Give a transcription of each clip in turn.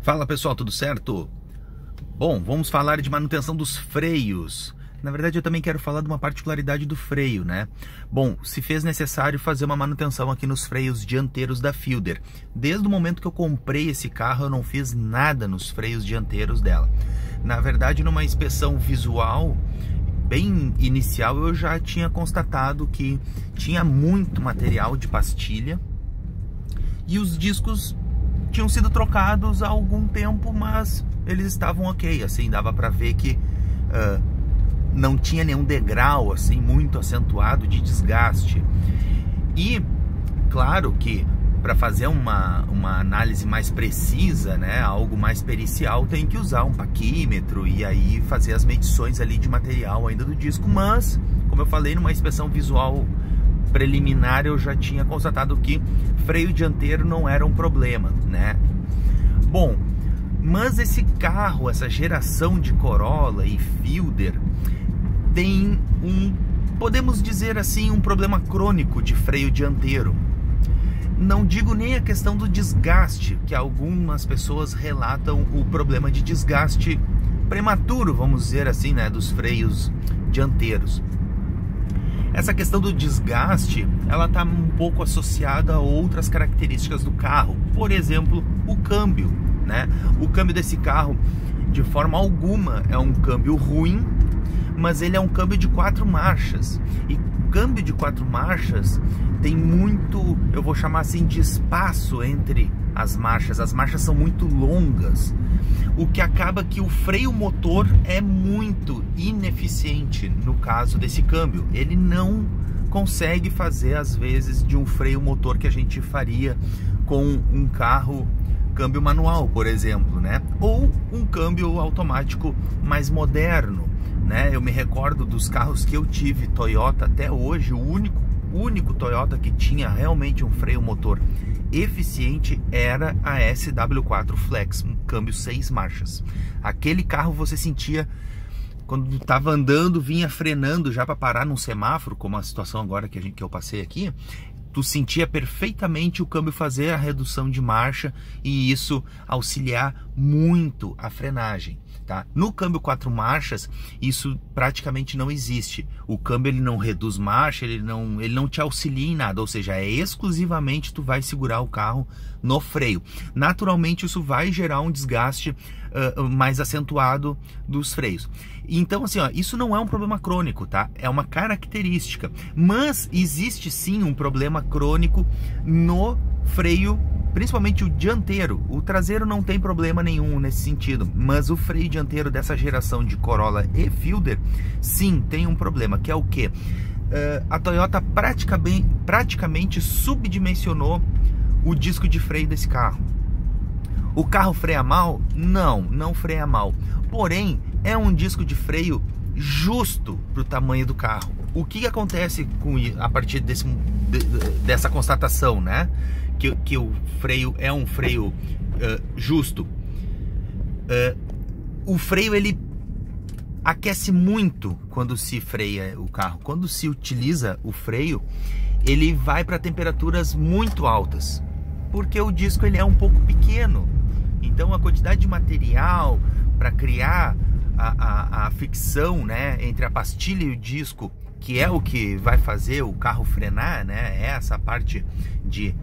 Fala pessoal, tudo certo? Bom, vamos falar de manutenção dos freios. Na verdade eu também quero falar de uma particularidade do freio, né? Bom, se fez necessário fazer uma manutenção aqui nos freios dianteiros da Fielder. Desde o momento que eu comprei esse carro eu não fiz nada nos freios dianteiros dela. Na verdade, numa inspeção visual bem inicial eu já tinha constatado que tinha muito material de pastilha e os discos tinham sido trocados há algum tempo, mas eles estavam ok, assim, dava para ver que não tinha nenhum degrau assim muito acentuado de desgaste. E claro que para fazer uma análise mais precisa, né, algo mais pericial, tem que usar um paquímetro e aí fazer as medições ali de material ainda do disco, mas como eu falei, numa inspeção visual preliminar eu já tinha constatado que freio dianteiro não era um problema, né? Bom, mas esse carro, essa geração de Corolla e Fielder tem podemos dizer assim, um problema crônico de freio dianteiro. Não digo nem a questão do desgaste, que algumas pessoas relatam o problema de desgaste prematuro, vamos dizer assim, né, dos freios dianteiros. Essa questão do desgaste, ela está um pouco associada a outras características do carro. Por exemplo, o câmbio, né? O câmbio desse carro, de forma alguma, é um câmbio ruim, mas ele é um câmbio de 4 marchas. E o câmbio de 4 marchas tem muito, eu vou chamar assim, de espaço entre as marchas. As marchas são muito longas, o que acaba que o freio motor é muito ineficiente no caso desse câmbio. Ele não consegue fazer às vezes de um freio motor que a gente faria com um carro câmbio manual, por exemplo, né? Ou um câmbio automático mais moderno, né? Eu me recordo dos carros que eu tive Toyota até hoje, o único Toyota que tinha realmente um freio motor eficiente era a SW4 Flex, um câmbio 6 marchas. Aquele carro você sentia, quando estava andando, vinha frenando já para parar num semáforo, como a situação agora que eu passei aqui, tu sentia perfeitamente o câmbio fazer a redução de marcha e isso auxiliar muito a frenagem, tá? No câmbio 4 marchas, isso praticamente não existe. O câmbio ele não reduz marcha, ele não te auxilia em nada, ou seja, é exclusivamente tu vai segurar o carro no freio. Naturalmente isso vai gerar um desgaste mais acentuado dos freios. Então assim, ó, isso não é um problema crônico, tá? É uma característica, mas existe sim um problema crônico no freio, principalmente o dianteiro. O traseiro não tem problema nenhum nesse sentido, mas o freio dianteiro dessa geração de Corolla e Fielder, sim, tem um problema, que é o que? A Toyota praticamente subdimensionou o disco de freio desse carro. O carro freia mal? Não freia mal. Porém, é um disco de freio justo para o tamanho do carro. O que acontece a partir dessa constatação, né? Que o freio é um freio justo. O freio ele aquece muito quando se freia o carro. Quando se utiliza o freio, ele vai para temperaturas muito altas, porque o disco ele é um pouco pequeno. Então a quantidade de material para criar a fricção, né, entre a pastilha e o disco, que é o que vai fazer o carro frenar, né, é essa parte de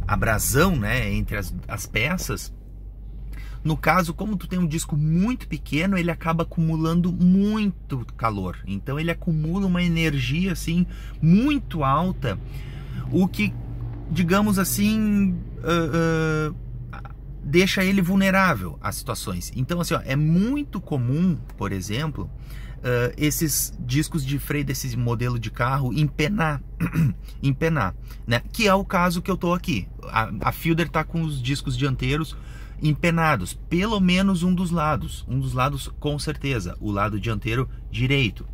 abrasão, né, entre as peças. No caso, como tu tem um disco muito pequeno, ele acaba acumulando muito calor. Então ele acumula uma energia assim muito alta, o que, digamos assim, deixa ele vulnerável a situações. Então assim, ó, é muito comum, por exemplo, esses discos de freio desse modelo de carro empenar, né? Que é o caso que eu tô aqui. A Fielder tá com os discos dianteiros empenados, pelo menos um dos lados com certeza, o lado dianteiro direito.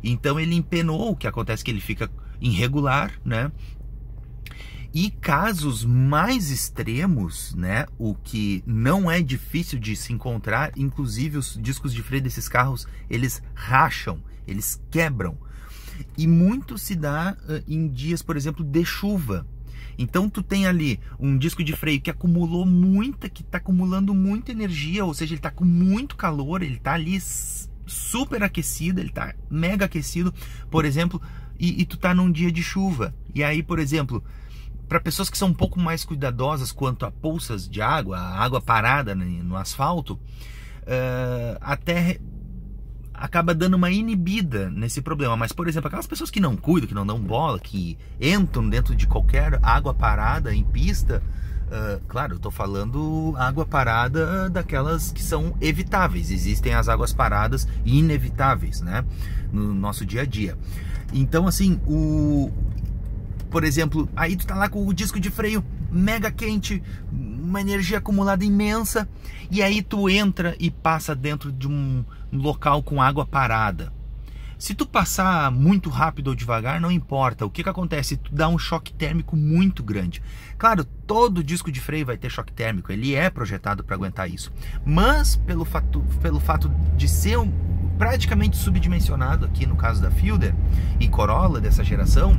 Então ele empenou, o que acontece é que ele fica irregular, né? E casos mais extremos, né, o que não é difícil de se encontrar, inclusive os discos de freio desses carros, eles racham, eles quebram. E muito se dá em dias, por exemplo, de chuva. Então tu tem ali um disco de freio que acumulou muita, que está acumulando muita energia, ou seja, ele está com muito calor, ele está ali super aquecido, ele está mega aquecido, por exemplo, e tu tá num dia de chuva. E aí, por exemplo, para pessoas que são um pouco mais cuidadosas quanto a poças de água, a água parada no asfalto, até acaba dando uma inibida nesse problema. Mas, por exemplo, aquelas pessoas que não cuidam, que não dão bola, que entram dentro de qualquer água parada em pista, claro, eu tô falando água parada daquelas que são evitáveis. Existem as águas paradas inevitáveis, né, no nosso dia a dia. Então, assim, por exemplo, aí tu tá lá com o disco de freio mega quente, uma energia acumulada imensa, e aí tu entra e passa dentro de um local com água parada. Se tu passar muito rápido ou devagar, não importa. O que acontece? Tu dá um choque térmico muito grande. Claro, todo disco de freio vai ter choque térmico, ele é projetado para aguentar isso. Mas pelo fato de ser praticamente subdimensionado aqui no caso da Fielder e Corolla dessa geração,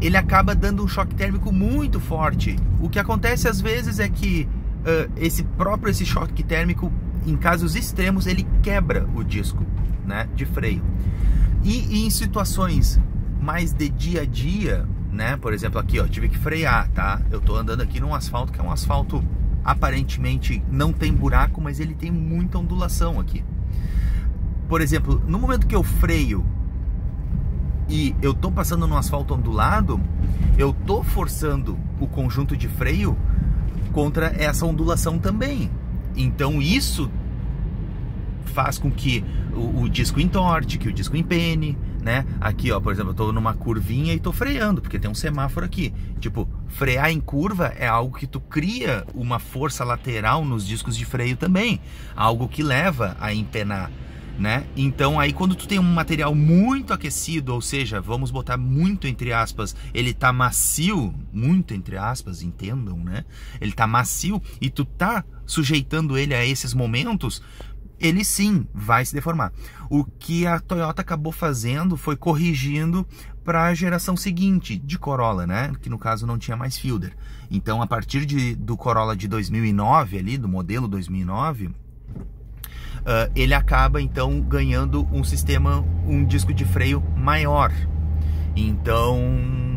ele acaba dando um choque térmico muito forte. O que acontece às vezes é que esse choque térmico, em casos extremos, ele quebra o disco, né, de freio. E em situações mais de dia a dia, né, por exemplo aqui, ó, tive que frear, tá? Eu tô andando aqui num asfalto que é um asfalto aparentemente não tem buraco, mas ele tem muita ondulação aqui. Por exemplo, no momento que eu freio e eu tô passando no asfalto ondulado, eu tô forçando o conjunto de freio contra essa ondulação também. Então isso faz com que o disco entorte, que o disco empene, né? Aqui, ó, por exemplo, eu tô numa curvinha e tô freando, porque tem um semáforo aqui. Tipo, frear em curva é algo que tu cria uma força lateral nos discos de freio também, algo que leva a empenar, né? Então aí quando tu tem um material muito aquecido, ou seja, vamos botar muito entre aspas, ele tá macio, muito entre aspas, entendam, né? Ele tá macio e tu tá sujeitando ele a esses momentos, ele sim vai se deformar. O que a Toyota acabou fazendo foi corrigindo para a geração seguinte de Corolla, né? Que no caso não tinha mais Fielder. Então a partir do Corolla de 2009 ali, do modelo 2009, ele acaba então ganhando um disco de freio maior. Então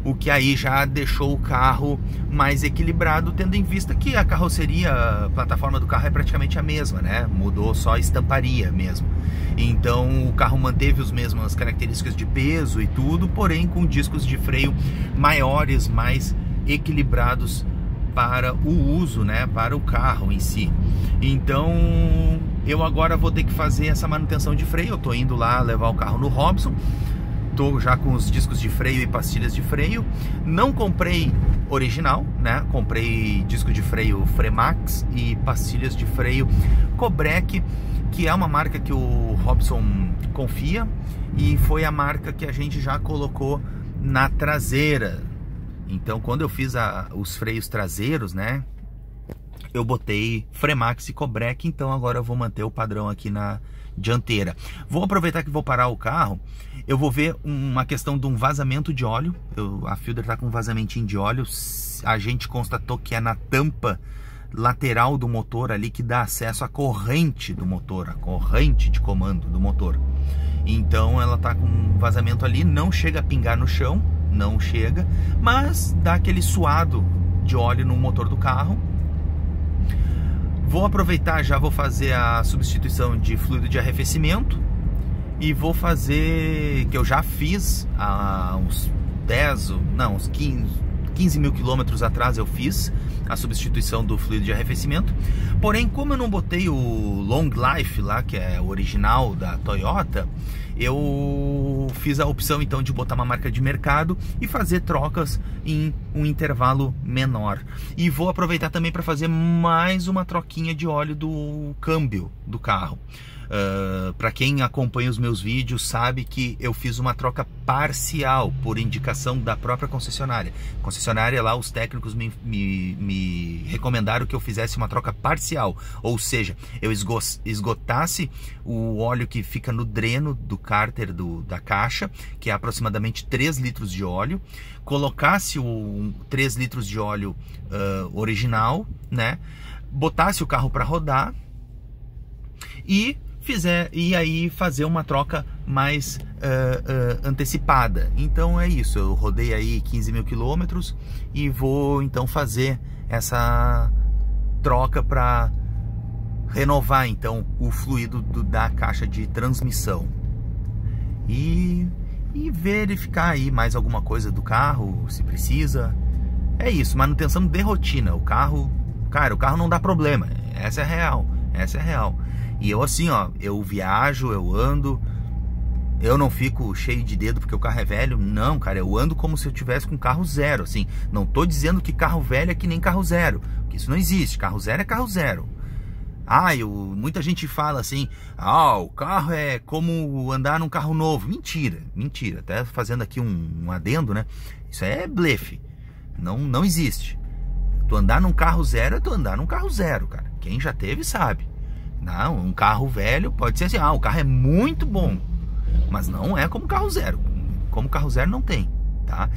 o que aí já deixou o carro mais equilibrado, tendo em vista que a carroceria, a plataforma do carro é praticamente a mesma, né? Mudou só a estamparia mesmo. Então o carro manteve as mesmas características de peso e tudo, porém com discos de freio maiores, mais equilibrados para o uso, né? Para o carro em si. Então eu agora vou ter que fazer essa manutenção de freio. Eu tô indo lá levar o carro no Robson. Tô já com os discos de freio e pastilhas de freio. Não comprei original, né? Comprei disco de freio Fremax e pastilhas de freio Kobrek, que é uma marca que o Robson confia e foi a marca que a gente já colocou na traseira. Então quando eu fiz os freios traseiros, né, eu botei Fremax e Kobrek, então agora eu vou manter o padrão aqui na dianteira. Vou aproveitar que vou parar o carro, eu vou ver uma questão de um vazamento de óleo. A Fielder tá com um vazamentinho de óleo, a gente constatou que é na tampa lateral do motor ali que dá acesso à corrente do motor, a corrente de comando do motor. Então ela tá com um vazamento ali, não chega a pingar no chão, não chega, mas dá aquele suado de óleo no motor do carro. Vou aproveitar, já vou fazer a substituição de fluido de arrefecimento e vou fazer, que eu já fiz há uns 15 mil quilômetros atrás eu fiz a substituição do fluido de arrefecimento. Porém, como eu não botei o Long Life lá, que é o original da Toyota, eu fiz a opção então de botar uma marca de mercado e fazer trocas em um intervalo menor. E vou aproveitar também para fazer mais uma troquinha de óleo do câmbio do carro. Para quem acompanha os meus vídeos sabe que eu fiz uma troca parcial por indicação da própria concessionária. Concessionária lá, os técnicos me recomendaram que eu fizesse uma troca parcial, ou seja, eu esgotasse o óleo que fica no dreno do cárter da caixa, que é aproximadamente 3 litros de óleo, colocasse 3 litros de óleo original, né? Botasse o carro para rodar e aí fazer uma troca mais antecipada. Então é isso, eu rodei aí 15 mil quilômetros e vou então fazer essa troca para renovar então o fluido da caixa de transmissão e verificar aí mais alguma coisa do carro, se precisa. É isso, manutenção de rotina. O carro, cara, o carro não dá problema, essa é real. E eu assim, ó, eu viajo, eu ando, eu não fico cheio de dedo porque o carro é velho. Não, cara, eu ando como se eu tivesse com carro zero, assim. Não tô dizendo que carro velho é que nem carro zero, porque isso não existe. Carro zero é carro zero. Muita gente fala assim, o carro é como andar num carro novo. Mentira. Até fazendo aqui um adendo, né? Isso é blefe. Não existe. Tu andar num carro zero é tu andar num carro zero, cara. Quem já teve sabe. Não, um carro velho pode ser assim, o carro é muito bom, mas não é como carro zero. Como carro zero não tem, tá?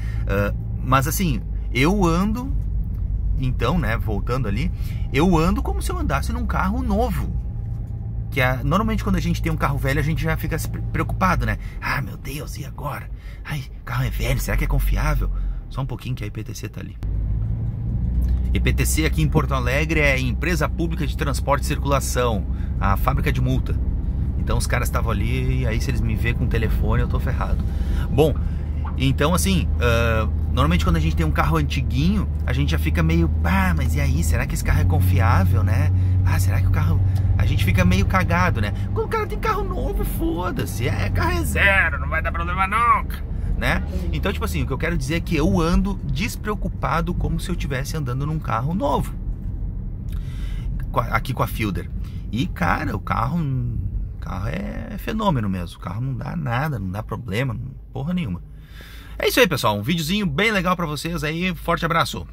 Mas assim, eu ando, então, né, voltando ali, eu ando como se eu andasse num carro novo. Que normalmente quando a gente tem um carro velho, a gente já fica preocupado, né? Meu Deus, e agora? O carro é velho, será que é confiável? Só um pouquinho que a IPTC tá ali. IPTC aqui em Porto Alegre é Empresa Pública de Transporte e Circulação, a fábrica de multa. Então os caras estavam ali e aí se eles me verem com o telefone eu tô ferrado. Bom, então assim, normalmente quando a gente tem um carro antiguinho, a gente já fica meio, mas e aí, será que esse carro é confiável, né? Será que o carro... A gente fica meio cagado, né? Quando o cara tem carro novo, foda-se, carro é zero, não vai dar problema nunca. Né? Então, tipo assim, o que eu quero dizer é que eu ando despreocupado como se eu estivesse andando num carro novo. Aqui com a Fielder. E, cara, o carro é fenômeno mesmo. O carro não dá nada, não dá problema, porra nenhuma. É isso aí, pessoal. Um videozinho bem legal pra vocês aí. Forte abraço.